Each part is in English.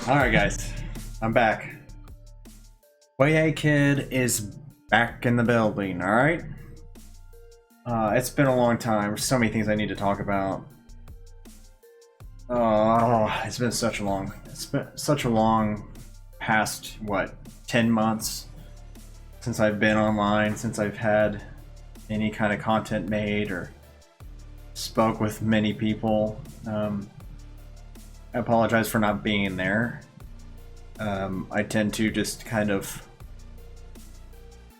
Alright guys, I'm back. Way Kid is back in the building, alright? It's been a long time. There's so many things I need to talk about. It's been such a long past, what, 10 months since I've been online, since I've had any kind of content made or spoke with many people. I apologize for not being there. I tend to just kind of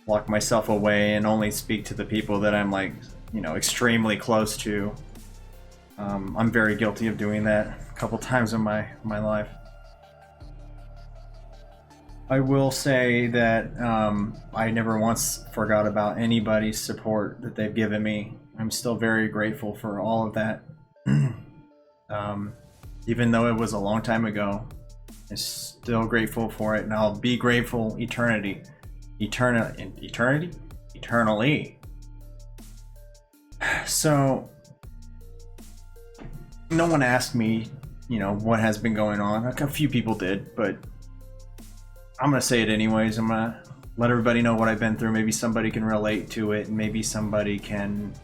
lock myself away and only speak to the people that I'm like, extremely close to. I'm very guilty of doing that a couple times in my life. I will say that I never once forgot about anybody's support that they've given me. I'm still very grateful for all of that. Even though it was a long time ago, I'm still grateful for it, and I'll be grateful eternally. So, no one asked me, what has been going on. A few people did, but I'm gonna say it anyways. I'm gonna let everybody know what I've been through. Maybe somebody can relate to it, and maybe somebody can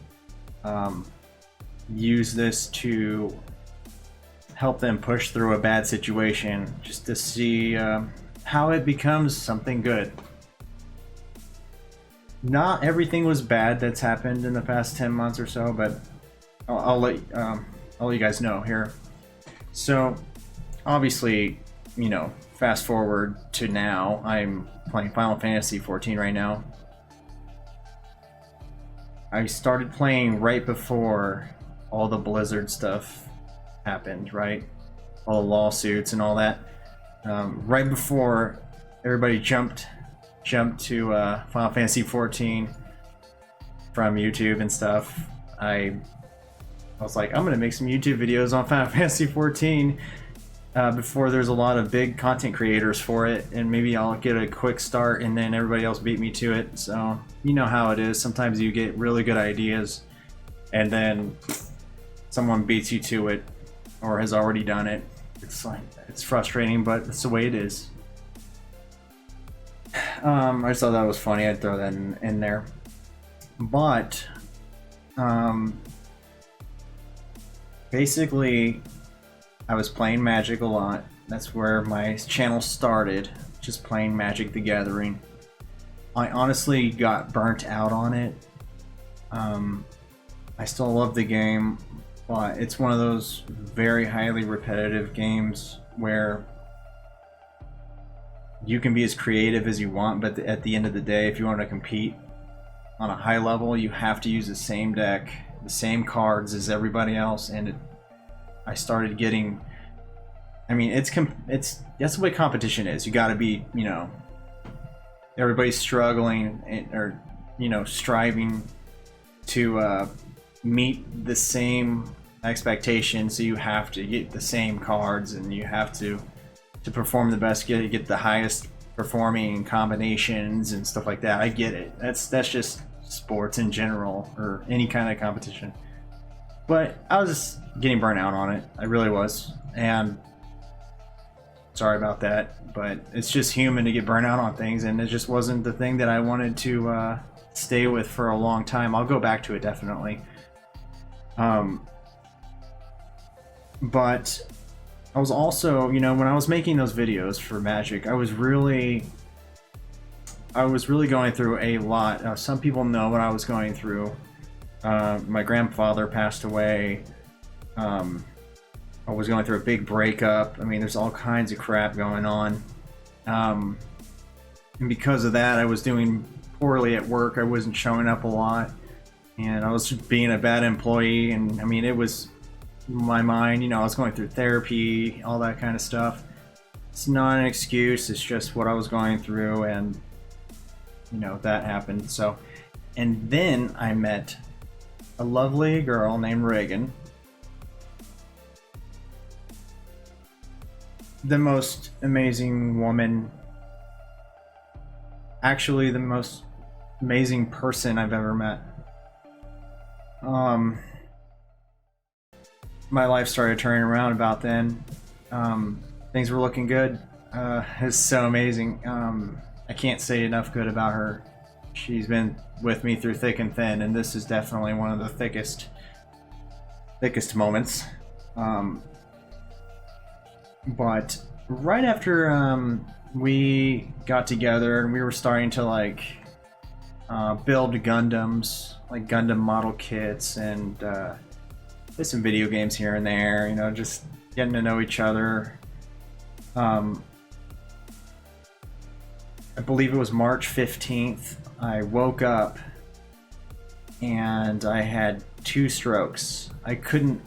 use this to help them push through a bad situation, just to see how it becomes something good. Not everything was bad that's happened in the past 10 months or so, but I'll let you guys know here. So obviously, fast forward to now, I'm playing Final Fantasy 14 right now. I started playing right before all the Blizzard stuff happened, right? All the lawsuits and all that. Right before everybody jumped to Final Fantasy 14 from YouTube and stuff, I was like, I'm gonna make some YouTube videos on Final Fantasy 14 before there's a lot of big content creators for it, and maybe I'll get a quick start and then everybody else beat me to it. So you know how it is. Sometimes you get really good ideas and then someone beats you to it or has already done it. It's frustrating, but it's the way it is. I just thought that was funny. I'd throw that in there. But basically, I was playing Magic a lot. That's where my channel started, just playing Magic the Gathering. I honestly got burnt out on it. I still love the game, but it's one of those very highly repetitive games where you can be as creative as you want, but at the end of the day, if you want to compete on a high level, you have to use the same deck, the same cards as everybody else. And I started getting, it's that's the way competition is. You got to be, everybody's struggling or striving to meet the same expectations, so you have to get the same cards and you have to perform the best, get the highest performing combinations and stuff like that. I get it. That's just sports in general, or any kind of competition. But I was just getting burnt out on it. I really was. And sorry about that, but it's just human to get burnt out on things, and it just wasn't the thing that I wanted to stay with for a long time. I'll go back to it definitely. But I was also, when I was making those videos for Magic, I was really going through a lot. Some people know what I was going through. My grandfather passed away. I was going through a big breakup. There's all kinds of crap going on. And because of that, I was doing poorly at work. I wasn't showing up a lot. And I was just being a bad employee. And it was my mind, I was going through therapy, all that kind of stuff. It's not an excuse, it's just what I was going through, and that happened. So, and then I met a lovely girl named Reagan, the most amazing woman actually the most amazing person I've ever met. My life started turning around about then. Things were looking good. It's so amazing. I can't say enough good about her. She's been with me through thick and thin, and this is definitely one of the thickest moments. But right after we got together and we were starting to like build Gundams, like Gundam model kits, and play some video games here and there, you know, just getting to know each other. I believe it was March 15th. I woke up and I had 2 strokes. I couldn't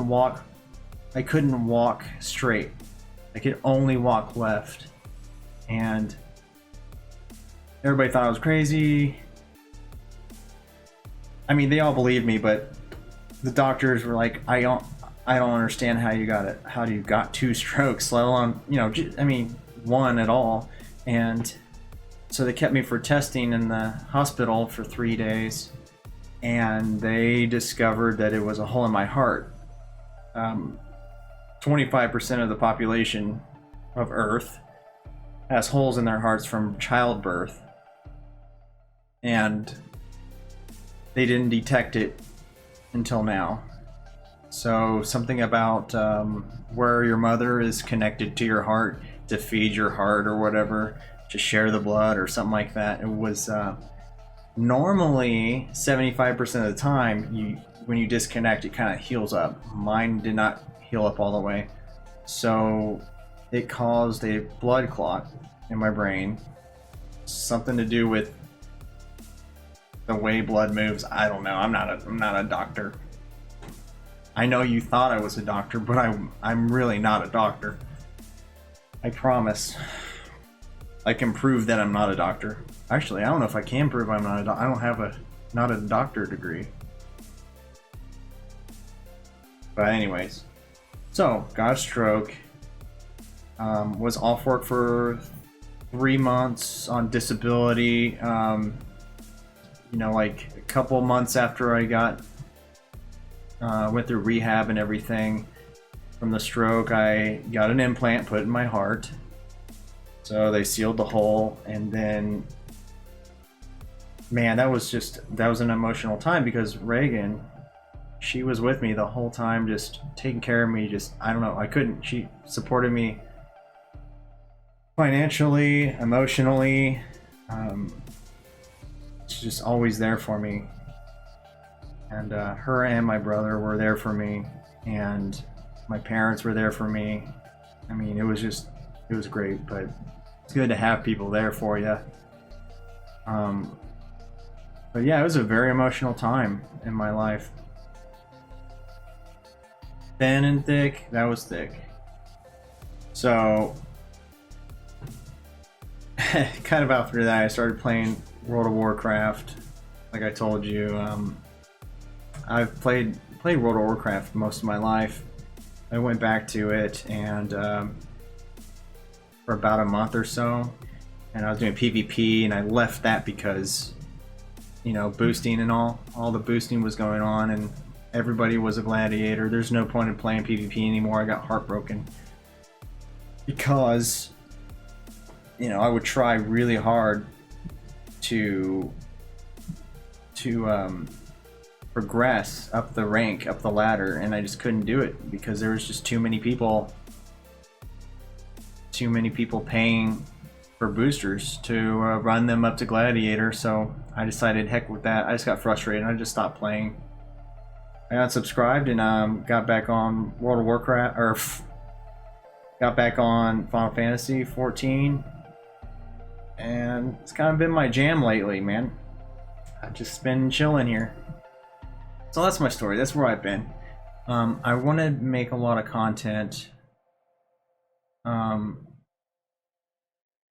walk straight. I could only walk left. And everybody thought I was crazy. I mean, they all believed me, but the doctors were like, I don't understand how you got 2 strokes, let alone, you know, I mean, 1 at all. And so they kept me for testing in the hospital for 3 days, and they discovered that it was a hole in my heart. 25% of the population of Earth has holes in their hearts from childbirth, and they didn't detect it until now. So something about where your mother is connected to your heart to feed your heart or whatever, to share the blood or something like that. It was normally 75% of the time, when you disconnect, it kind of heals up. Mine did not heal up all the way, so it caused a blood clot in my brain. Something to do with the way blood moves. I don't know. I'm not a doctor. I know you thought I was a doctor, but I'm really not a doctor. I promise. I can prove that I'm not a doctor. Actually, I don't know if I can prove I'm not a doctor. I don't have not a doctor degree. But anyways, so got a stroke. Was off work for 3 months on disability. You know, like a couple months after I went through rehab and everything from the stroke, I got an implant put in my heart. So they sealed the hole, and then, man, that was an emotional time, because Reagan, she was with me the whole time, just taking care of me. I don't know, she supported me financially, emotionally. She's just always there for me. And her and my brother were there for me, and my parents were there for me. I mean, it was great, but it's good to have people there for you. But yeah, it was a very emotional time in my life. Thin and thick, that was thick. So, kind of after that, I started playing World of Warcraft. Like I told you, I've played World of Warcraft most of my life. I went back to it, and for about a month or so, and I was doing PvP, and I left that because, you know, boosting and all the boosting was going on, and everybody was a gladiator. There's no point in playing PvP anymore. I got heartbroken because, you know, I would try really hard to progress up the rank, up the ladder, and I just couldn't do it because there was just too many people paying for boosters to run them up to gladiator. So I decided, heck with that. I just got frustrated and I just stopped playing. I unsubscribed and got back on World of Warcraft, or got back on Final Fantasy 14, and it's kind of been my jam lately, man. I've just been chilling here. So that's my story. That's where I've been. I want to make a lot of content. Don't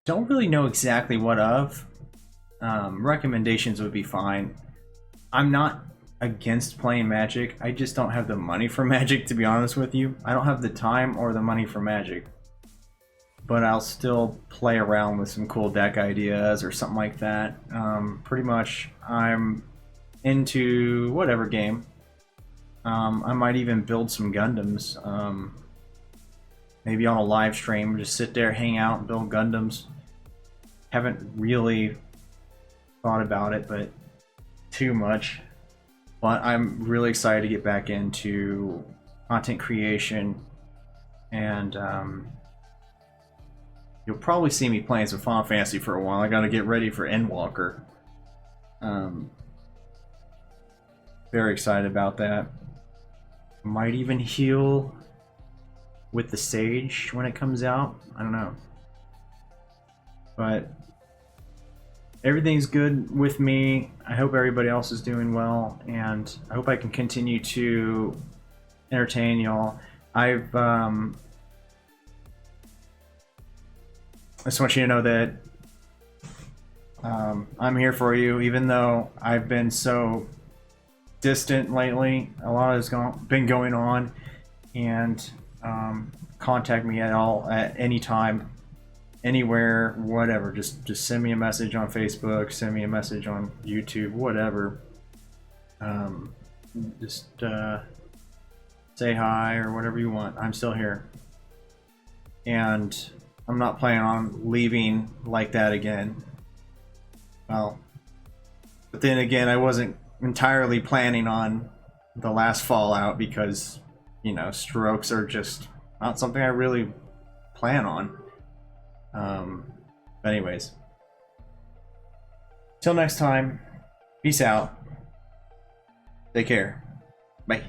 really know exactly what of. Recommendations would be fine. I'm not against playing Magic. I just don't have the money for Magic, to be honest with you. I don't have the time or the money for Magic. but I'll still play around with some cool deck ideas or something like that. Pretty much, I'm into whatever game. I might even build some Gundams. Maybe on a live stream, just sit there, hang out, and build Gundams. Haven't really thought about it, but too much. But I'm really excited to get back into content creation, and you'll probably see me playing some Final Fantasy for a while. I gotta get ready for Endwalker. Very excited about that. Might even heal with the Sage when it comes out. I don't know. But everything's good with me. I hope everybody else is doing well, and I hope I can continue to entertain y'all. I just want you to know that I'm here for you, even though I've been so distant lately. A lot has been going on, and contact me at all at any time, anywhere, whatever. Just send me a message on Facebook, send me a message on YouTube, whatever. Just say hi or whatever you want. I'm still here, and I'm not planning on leaving like that again. Well, but then again, I wasn't entirely planning on the last Fallout because, you know, strokes are just not something I really plan on. Anyways, till next time, peace out. Take care. Bye.